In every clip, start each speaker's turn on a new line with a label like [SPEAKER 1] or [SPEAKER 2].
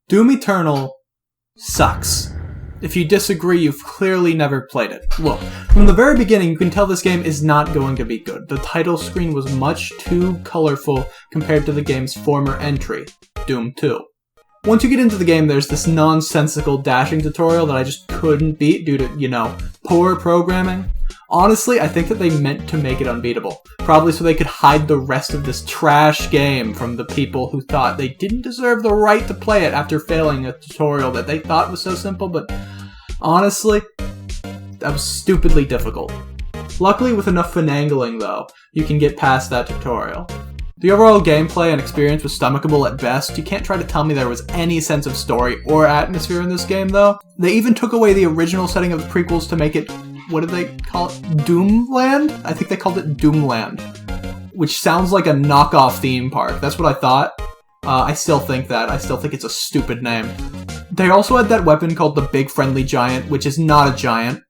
[SPEAKER 1] Doom Eternal sucks. If you disagree, you've clearly never played it. Look, from the very beginning, you can tell this game is not going to be good. The title screen was much too colorful compared to the game's former entry, Doom 2. Once you get into the game, there's this nonsensical dashing tutorial that I just couldn't beat due to, poor programming. Honestly, I think that they meant to make it unbeatable. Probably so they could hide the rest of this trash game from the people who thought they didn't deserve the right to play it after failing a tutorial that they thought was so simple, but honestly, that was stupidly difficult. Luckily, with enough finagling, though, you can get past that tutorial. The overall gameplay and experience was stomachable at best. You can't try to tell me there was any sense of story or atmosphere in this game, though. They even took away the original setting of the prequels to make it, what did they call it? Doomland? I think they called it Doomland, which sounds like a knockoff theme park. That's what I thought. I still think that. I still think it's a stupid name. They also had that weapon called the Big Friendly Giant, which is not a giant.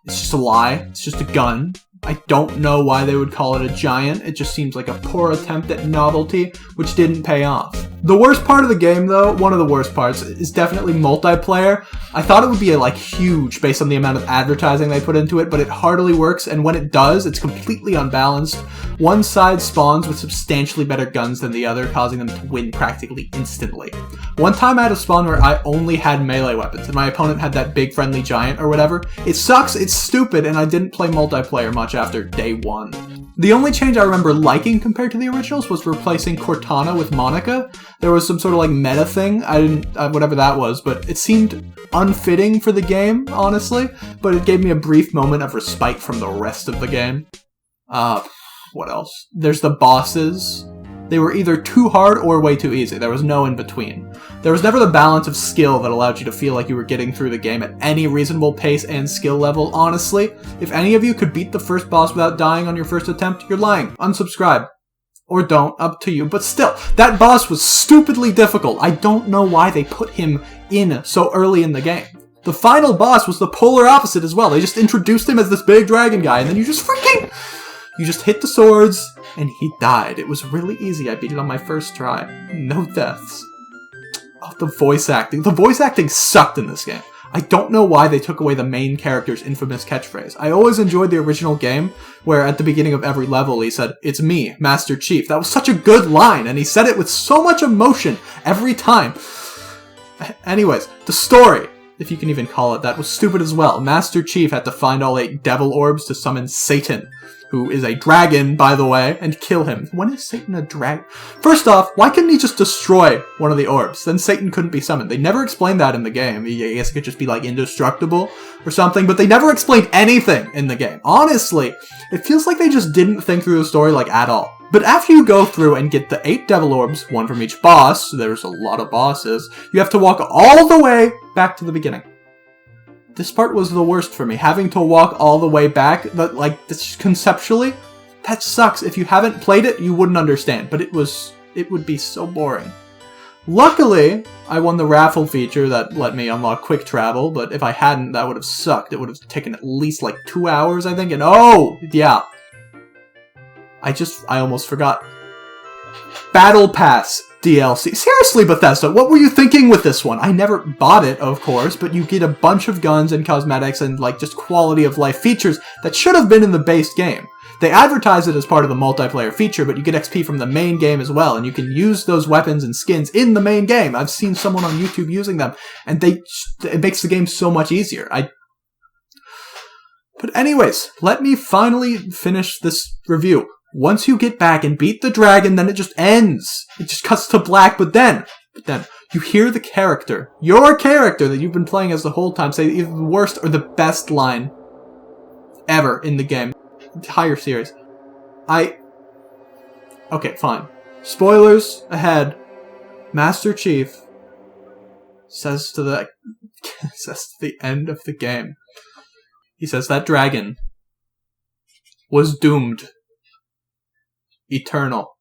[SPEAKER 1] It's just a lie. It's just a gun. I don't know why they would call it a giant. It just seems like a poor attempt at novelty, which didn't pay off. The worst part of the game, though, one of the worst parts, is definitely multiplayer. I thought it would be, huge based on the amount of advertising they put into it, but it hardly works, and when it does, it's completely unbalanced. One side spawns with substantially better guns than the other, causing them to win practically instantly. One time I had a spawn where I only had melee weapons, and my opponent had that Big Friendly Giant or whatever. It sucks, it's stupid, and I didn't play multiplayer much after day one. The only change I remember liking compared to the originals was replacing Cortana with Monica. There was some sort of meta thing, I didn't, whatever that was, but it seemed unfitting for the game, honestly, but it gave me a brief moment of respite from the rest of the game. What else? There's the bosses. They were either too hard or way too easy. There was no in between. There was never the balance of skill that allowed you to feel like you were getting through the game at any reasonable pace and skill level. Honestly, if any of you could beat the first boss without dying on your first attempt, you're lying. Unsubscribe. Or don't, up to you. But still, that boss was stupidly difficult. I don't know why they put him in so early in the game. The final boss was the polar opposite as well. They just introduced him as this big dragon guy, and then you just hit the swords, and he died. It was really easy. I beat it on my first try. No deaths. Oh, the voice acting. The voice acting sucked in this game. I don't know why they took away the main character's infamous catchphrase. I always enjoyed the original game, where at the beginning of every level he said, "It's me, Master Chief." That was such a good line, and he said it with so much emotion every time. Anyways, the story, if you can even call it that, was stupid as well. Master Chief had to find all 8 devil orbs to summon Satan, who is a dragon, by the way, and kill him. When is Satan a dragon? First off, why couldn't he just destroy one of the orbs? Then Satan couldn't be summoned. They never explained that in the game. I guess it could just be indestructible or something, but they never explained anything in the game. Honestly, it feels like they just didn't think through the story at all. But after you go through and get the 8 devil orbs, one from each boss, there's a lot of bosses, you have to walk all the way back to the beginning. This part was the worst for me, having to walk all the way back, but conceptually, that sucks. If you haven't played it, you wouldn't understand, but it would be so boring. Luckily, I won the raffle feature that let me unlock quick travel, but if I hadn't, that would have sucked. It would have taken at least 2 hours, I think, and oh, yeah. I almost forgot. Battle Pass DLC. Seriously, Bethesda, what were you thinking with this one? I never bought it, of course, but you get a bunch of guns and cosmetics and just quality of life features that should have been in the base game. They advertise it as part of the multiplayer feature, but you get XP from the main game as well, and you can use those weapons and skins in the main game. I've seen someone on YouTube using them, and it makes the game so much easier. But anyways, let me finally finish this review. Once you get back and beat the dragon, then it just ends. It just cuts to black, but then you hear the character, your character that you've been playing as the whole time, say either the worst or the best line ever in the game. Entire series. Okay, fine. Spoilers ahead. Master Chief says to the end of the game. He says that dragon was doomed. Eternal.